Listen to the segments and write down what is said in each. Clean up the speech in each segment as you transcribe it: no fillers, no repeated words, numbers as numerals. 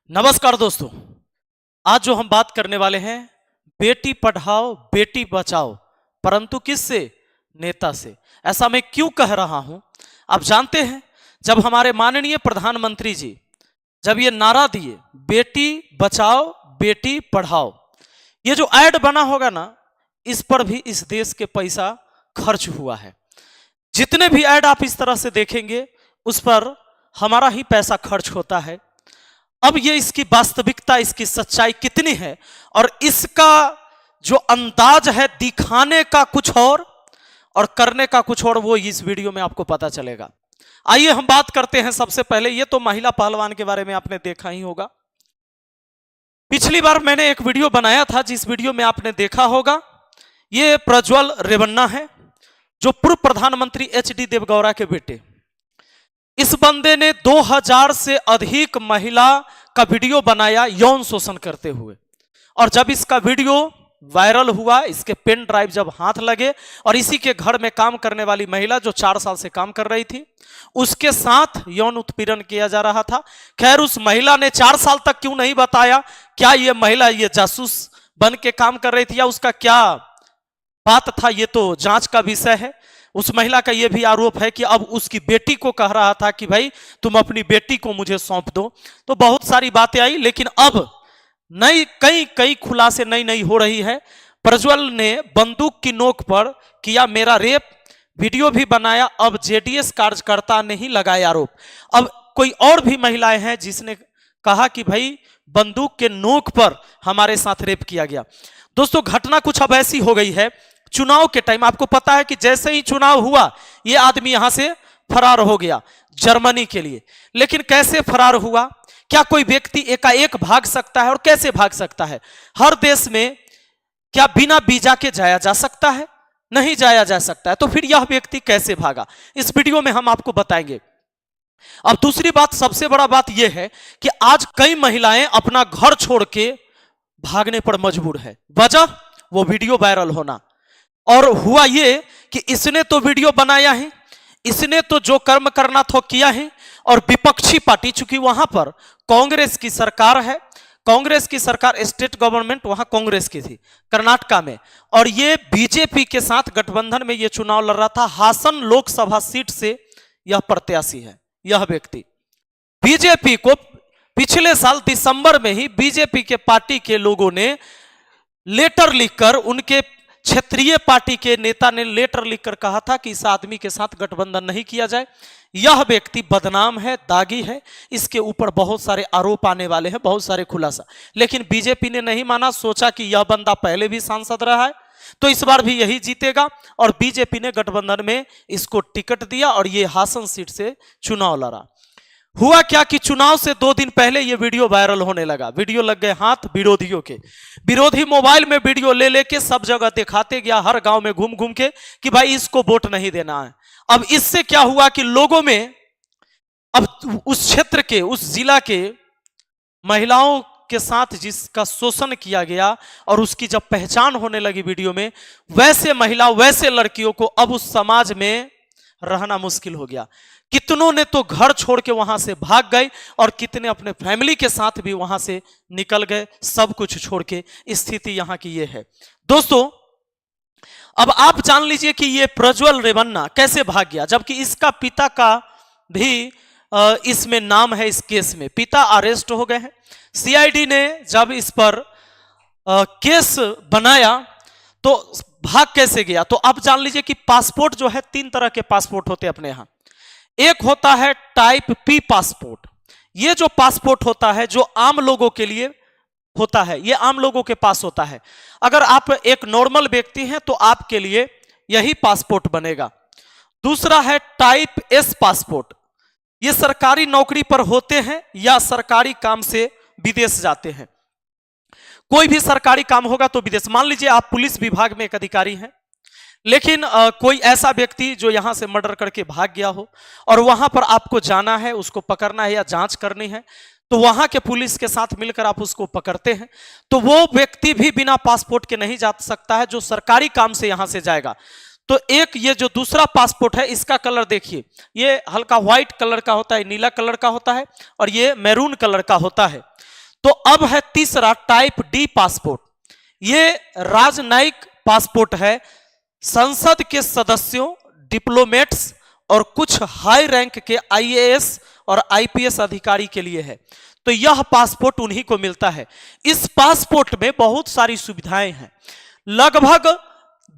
नमस्कार दोस्तों। आज जो हम बात करने वाले हैं, बेटी पढ़ाओ बेटी बचाओ, परंतु किससे? नेता से। ऐसा मैं क्यों कह रहा हूं? आप जानते हैं, जब हमारे माननीय प्रधानमंत्री जी जब ये नारा दिए बेटी बचाओ बेटी पढ़ाओ, ये जो ऐड बना होगा ना, इस पर भी इस देश के पैसा खर्च हुआ है। जितने भी ऐड आप इस तरह से देखेंगे, उस पर हमारा ही पैसा खर्च होता है। अब ये इसकी वास्तविकता, इसकी सच्चाई कितनी है और इसका जो अंदाज है दिखाने का कुछ और करने का कुछ और, वो इस वीडियो में आपको पता चलेगा। आइए हम बात करते हैं। सबसे पहले ये तो महिला पहलवान के बारे में आपने देखा ही होगा। पिछली बार मैंने एक वीडियो बनाया था, जिस वीडियो में आपने देखा होगा, ये प्रज्वल रेवन्ना है, जो पूर्व प्रधानमंत्री एचडी देवगौड़ा के बेटे। इस बंदे ने 2000 से अधिक महिला का वीडियो बनाया यौन शोषण करते हुए, और जब इसका वीडियो वायरल हुआ, इसके पेन ड्राइव जब हाथ लगे और इसी के घर में काम करने वाली महिला जो 4 साल से काम कर रही थी, उसके साथ यौन उत्पीड़न किया जा रहा था। खैर, उस महिला ने 4 साल तक क्यों नहीं बताया, क्या ये महिला ये जासूस बन के काम कर रही थी या उसका क्या बात था, ये तो जांच का विषय है। उस महिला का यह भी आरोप है कि अब उसकी बेटी को कह रहा था कि भाई तुम अपनी बेटी को मुझे सौंप दो। तो बहुत सारी बातें आई, लेकिन अब नई कई खुलासे नई हो रही है। प्रज्वल ने बंदूक की नोक पर किया मेरा रेप, वीडियो भी बनाया। अब जेडीएस कार्यकर्ता ने ही लगाया आरोप। अब कोई और भी महिलाएं हैं जिसने कहा कि भाई बंदूक के नोक पर हमारे साथ रेप किया गया। दोस्तों, घटना कुछ अब ऐसी हो गई है, चुनाव के टाइम आपको पता है कि जैसे ही चुनाव हुआ, ये आदमी यहां से फरार हो गया जर्मनी के लिए। लेकिन कैसे फरार हुआ? क्या कोई व्यक्ति एकाएक भाग सकता है? और कैसे भाग सकता है? हर देश में क्या बिना वीजा के जाया जा सकता है? नहीं जाया जा सकता है। तो फिर यह व्यक्ति कैसे भागा, इस वीडियो में हम आपको बताएंगे। अब दूसरी बात, सबसे बड़ा बात यह है कि आज कई महिलाएं अपना घर छोड़ के भागने पर मजबूर है। वजह वो वीडियो वायरल होना। और हुआ ये कि इसने तो वीडियो बनाया है, इसने तो जो कर्म करना था किया है, और विपक्षी पार्टी, चूंकि वहां पर कांग्रेस की सरकार है, कांग्रेस की सरकार, स्टेट गवर्नमेंट वहां कांग्रेस की थी कर्नाटका में, और ये बीजेपी के साथ गठबंधन में ये चुनाव लड़ रहा था। हासन लोकसभा सीट से यह प्रत्याशी है। यह व्यक्ति बीजेपी को पिछले साल दिसंबर में ही बीजेपी के पार्टी के लोगों ने लेटर लिखकर, उनके क्षेत्रीय पार्टी के नेता ने लेटर लिखकर कहा था कि इस आदमी के साथ गठबंधन नहीं किया जाए। यह व्यक्ति बदनाम है, दागी है, इसके ऊपर बहुत सारे आरोप आने वाले हैं, बहुत सारे खुलासा। लेकिन बीजेपी ने नहीं माना, सोचा कि यह बंदा पहले भी सांसद रहा है तो इस बार भी यही जीतेगा, और बीजेपी ने गठबंधन में इसको टिकट दिया और ये हासन सीट से चुनाव लड़ा। हुआ क्या कि चुनाव से 2 दिन पहले ये वीडियो वायरल होने लगा। वीडियो लग गए हाथ विरोधियों के। विरोधी मोबाइल में वीडियो ले लेके सब जगह दिखाते गया, हर गांव में घूम घूम के कि भाई इसको वोट नहीं देना है। अब इससे क्या हुआ कि लोगों में, अब उस क्षेत्र के, उस जिला के महिलाओं के साथ जिसका शोषण किया गया और उसकी जब पहचान होने लगी वीडियो में, वैसे महिला, वैसे लड़कियों को अब उस समाज में रहना मुश्किल हो गया। कितनों ने तो घर छोड़ के वहां से भाग गए और कितने अपने फैमिली के साथ भी वहां से निकल गए, सब कुछ छोड़ के। स्थिति यहां की ये है। दोस्तों, अब आप जान लीजिए कि ये प्रज्वल रेवन्ना कैसे भाग गया, जबकि इसका पिता का भी इसमें नाम है। इस केस में पिता अरेस्ट हो गए हैं। सीआईडी ने जब इस पर केस बनाया तो भाग कैसे गया, तो अब जान लीजिए कि पासपोर्ट जो है, 3 तरह के पासपोर्ट होते हैं अपने यहां। एक होता है टाइप पी पासपोर्ट। ये जो पासपोर्ट होता है, जो आम लोगों के लिए होता है, ये आम लोगों के पास होता है। अगर आप एक नॉर्मल व्यक्ति हैं तो आपके लिए यही पासपोर्ट बनेगा। दूसरा है टाइप एस पासपोर्ट। ये सरकारी नौकरी पर होते हैं या सरकारी काम से विदेश जाते हैं। कोई भी सरकारी काम होगा तो विदेश, मान लीजिए आप पुलिस विभाग में एक अधिकारी हैं, लेकिन कोई ऐसा व्यक्ति जो यहां से मर्डर करके भाग गया हो और वहां पर आपको जाना है, उसको पकड़ना है या जांच करनी है, तो वहां के पुलिस के साथ मिलकर आप उसको पकड़ते हैं, तो वो व्यक्ति भी बिना पासपोर्ट के नहीं जा सकता है, जो सरकारी काम से यहां से जाएगा। तो एक ये जो दूसरा पासपोर्ट है, इसका कलर देखिए, ये हल्का व्हाइट कलर का होता है, नीला कलर का होता है, और ये मैरून कलर का होता है। तो अब है तीसरा टाइप डी पासपोर्ट। ये राजनयिक पासपोर्ट है, संसद के सदस्यों, डिप्लोमेट्स और कुछ हाई रैंक के आईएएस और आईपीएस अधिकारी के लिए है। तो यह पासपोर्ट उन्हीं को मिलता है। इस पासपोर्ट में बहुत सारी सुविधाएं हैं। लगभग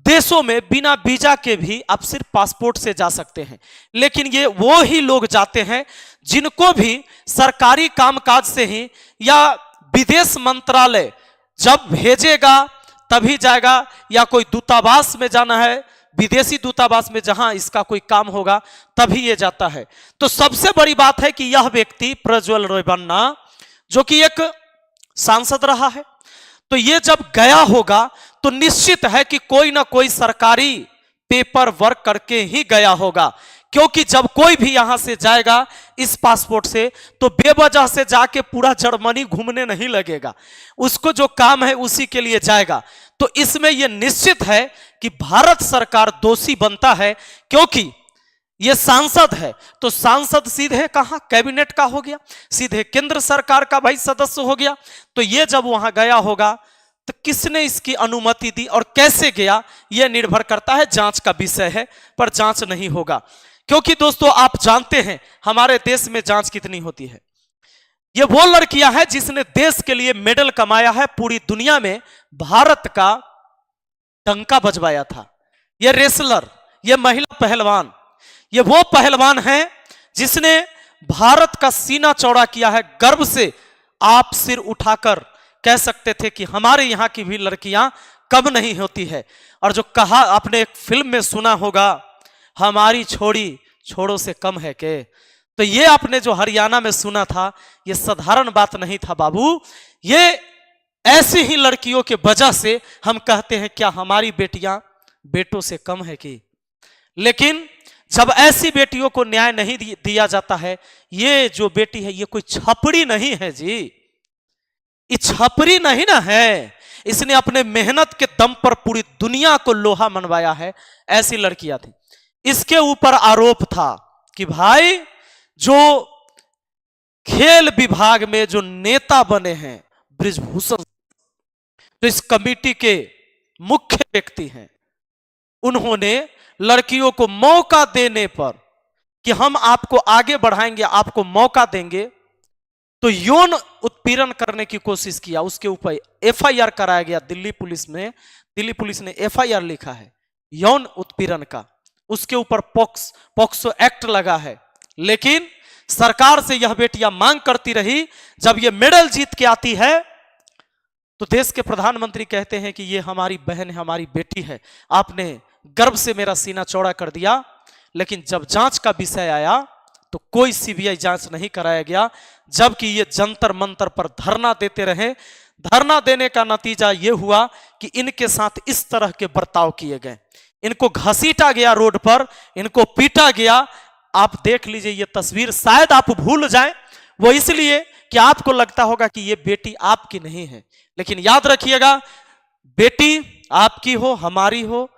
देशों में बिना वीजा के भी आप सिर्फ पासपोर्ट से जा सकते हैं, लेकिन ये वो ही लोग जाते हैं जिनको भी सरकारी कामकाज से ही या विदेश मंत्रालय जब भेजेगा तभी जाएगा, या कोई दूतावास में जाना है, विदेशी दूतावास में जहां इसका कोई काम होगा तभी ये जाता है। तो सबसे बड़ी बात है कि यह व्यक्ति प्रज्वल रेवन्ना जो कि एक सांसद रहा है, तो ये जब गया होगा तो निश्चित है कि कोई ना कोई सरकारी पेपर वर्क करके ही गया होगा, क्योंकि जब कोई भी यहां से जाएगा इस पासपोर्ट से तो बेवजह से जाके पूरा जर्मनी घूमने नहीं लगेगा, उसको जो काम है उसी के लिए जाएगा। तो इसमें यह निश्चित है कि भारत सरकार दोषी बनता है, क्योंकि यह सांसद है तो सांसद सीधे कहां कैबिनेट का हो गया, सीधे केंद्र सरकार का भाई सदस्य हो गया। तो यह जब वहां गया होगा तो किसने इसकी अनुमति दी और कैसे गया यह निर्भर करता है, जांच का विषय है, पर जांच नहीं होगा। क्योंकि दोस्तों आप जानते हैं हमारे देश में जांच कितनी होती है। यह वो लड़कियां हैं जिसने देश के लिए मेडल कमाया है, पूरी दुनिया में भारत का डंका बजवाया था। यह रेसलर, यह महिला पहलवान, यह वो पहलवान है जिसने भारत का सीना चौड़ा किया है। गर्व से आप सिर उठाकर कह सकते थे कि हमारे यहां की भी लड़कियां कम नहीं होती है। और जो कहा आपने एक फिल्म में सुना होगा, हमारी छोड़ी छोड़ों से कम है के, तो ये आपने जो हरियाणा में सुना था ये साधारण बात नहीं था बाबू। ये ऐसी ही लड़कियों के वजह से हम कहते हैं क्या हमारी बेटियां बेटों से कम है कि। लेकिन जब ऐसी बेटियों को न्याय नहीं दिया जाता है, ये जो बेटी है ये कोई छपड़ी नहीं है जी, ये छपरी नहीं ना है, इसने अपने मेहनत के दम पर पूरी दुनिया को लोहा मनवाया है। ऐसी लड़कियां थी। इसके ऊपर आरोप था कि भाई जो खेल विभाग में जो नेता बने हैं बृजभूषण, जो इस कमेटी के मुख्य व्यक्ति हैं, उन्होंने लड़कियों को मौका देने पर कि हम आपको आगे बढ़ाएंगे, आपको मौका देंगे, तो यौन उत्पीड़न करने की कोशिश किया। उसके ऊपर एफआईआर कराया गया दिल्ली पुलिस ने एफआईआर लिखा है यौन उत्पीड़न का, उसके ऊपर पॉक्सो एक्ट लगा है। लेकिन सरकार से यह बेटियां मांग करती रही। जब यह मेडल जीत के आती है तो देश के प्रधानमंत्री कहते हैं कि ये हमारी बहन है, हमारी बेटी है, आपने गर्व से मेरा सीना चौड़ा कर दिया। लेकिन जब जांच का विषय आया तो कोई सीबीआई जांच नहीं कराया गया, जबकि ये जंतर मंतर पर धरना देते रहे। धरना देने का नतीजा ये हुआ कि इनके साथ इस तरह के बर्ताव किए गए, इनको घसीटा गया रोड पर, इनको पीटा गया। आप देख लीजिए ये तस्वीर, शायद आप भूल जाएं, वो इसलिए कि आपको लगता होगा कि ये बेटी आपकी नहीं है, लेकिन याद रखिएगा बेटी आपकी हो हमारी हो,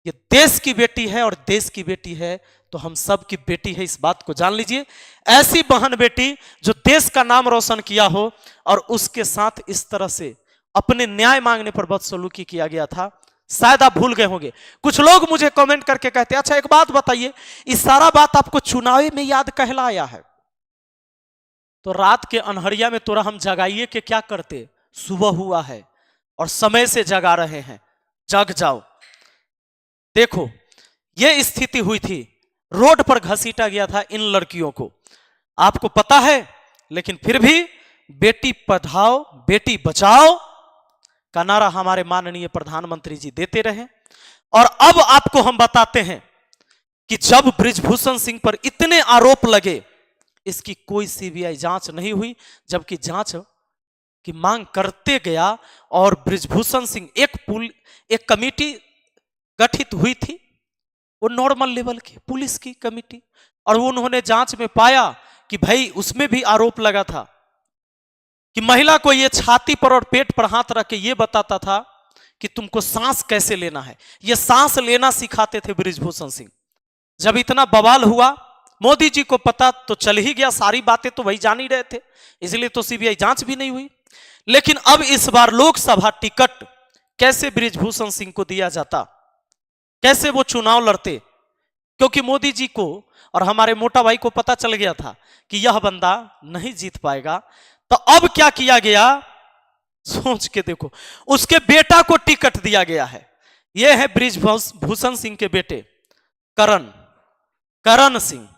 ये देश की बेटी है, और देश की बेटी है तो हम सब की बेटी है, इस बात को जान लीजिए। ऐसी बहन बेटी जो देश का नाम रोशन किया हो और उसके साथ इस तरह से अपने न्याय मांगने पर बदसलूकी किया गया था, शायद आप भूल गए होंगे। कुछ लोग मुझे कमेंट करके कहते हैं अच्छा एक बात बताइए, इस सारा बात आपको चुनाव में याद कहला आया है? तो रात के अनहरिया में तोरा हम जगाइए के क्या करते, सुबह हुआ है और समय से जगा रहे हैं, जग जाओ। देखो यह स्थिति हुई थी, रोड पर घसीटा गया था इन लड़कियों को, आपको पता है। लेकिन फिर भी बेटी पढ़ाओ बेटी बचाओ का नारा हमारे माननीय प्रधानमंत्री जी देते रहे। और अब आपको हम बताते हैं कि जब बृजभूषण सिंह पर इतने आरोप लगे, इसकी कोई सीबीआई जांच नहीं हुई, जबकि जांच की मांग करते गया। और बृजभूषण सिंह एक कमेटी गठित हुई थी, वो नॉर्मल लेवल की पुलिस की कमेटी, और वो उन्होंने जांच में पाया कि भाई उसमें भी आरोप लगा था कि महिला को ये छाती पर और पेट पर हाथ रख के ये बताता था कि तुमको सांस कैसे लेना है, ये सांस लेना सिखाते थे बृजभूषण सिंह। जब इतना बवाल हुआ मोदी जी को पता तो चल ही गया, सारी बातें तो वही जान ही रहे थे, इसलिए तो सीबीआई जांच भी नहीं हुई। लेकिन अब इस बार लोकसभा टिकट कैसे बृजभूषण सिंह को दिया जाता, कैसे वो चुनाव लड़ते, क्योंकि मोदी जी को और हमारे मोटा भाई को पता चल गया था कि यह बंदा नहीं जीत पाएगा। तो अब क्या किया गया, सोच के देखो, उसके बेटा को टिकट दिया गया है। यह है बृजभूषण सिंह के बेटे करण सिंह।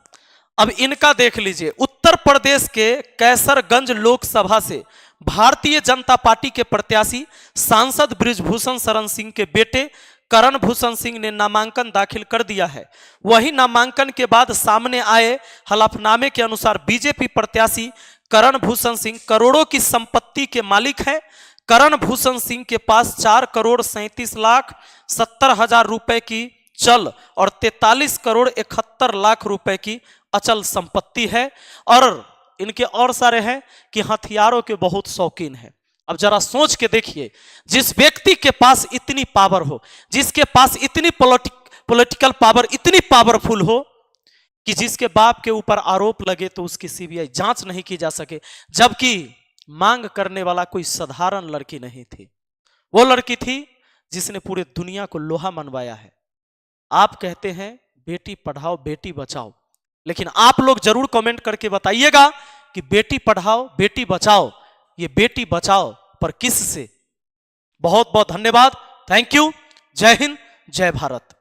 अब इनका देख लीजिए, उत्तर प्रदेश के कैसरगंज लोकसभा से भारतीय जनता पार्टी के प्रत्याशी सांसद बृजभूषण शरण सिंह के बेटे करण भूषण सिंह ने नामांकन दाखिल कर दिया है। वही नामांकन के बाद सामने आए हलफनामे के अनुसार बीजेपी प्रत्याशी करण भूषण सिंह करोड़ों की संपत्ति के मालिक हैं। करण भूषण सिंह के पास 4,37,70,000 रुपए की चल और 43,71,00,000 रुपए की अचल संपत्ति है। और इनके और सारे हैं कि हथियारों के बहुत शौकीन है। अब जरा सोच के देखिए, जिस व्यक्ति के पास इतनी पावर हो, जिसके पास इतनी पॉलिटिकल पावर इतनी पावरफुल हो कि जिसके बाप के ऊपर आरोप लगे तो उसकी सीबीआई जांच नहीं की जा सके, जबकि मांग करने वाला कोई साधारण लड़की नहीं थी, वो लड़की थी जिसने पूरे दुनिया को लोहा मनवाया है। आप कहते हैं बेटी पढ़ाओ बेटी बचाओ, लेकिन आप लोग जरूर कमेंट करके बताइएगा कि बेटी पढ़ाओ बेटी बचाओ, ये बेटी बचाओ पर किस से। बहुत बहुत धन्यवाद, थैंक यू, जय हिंद, जय भारत।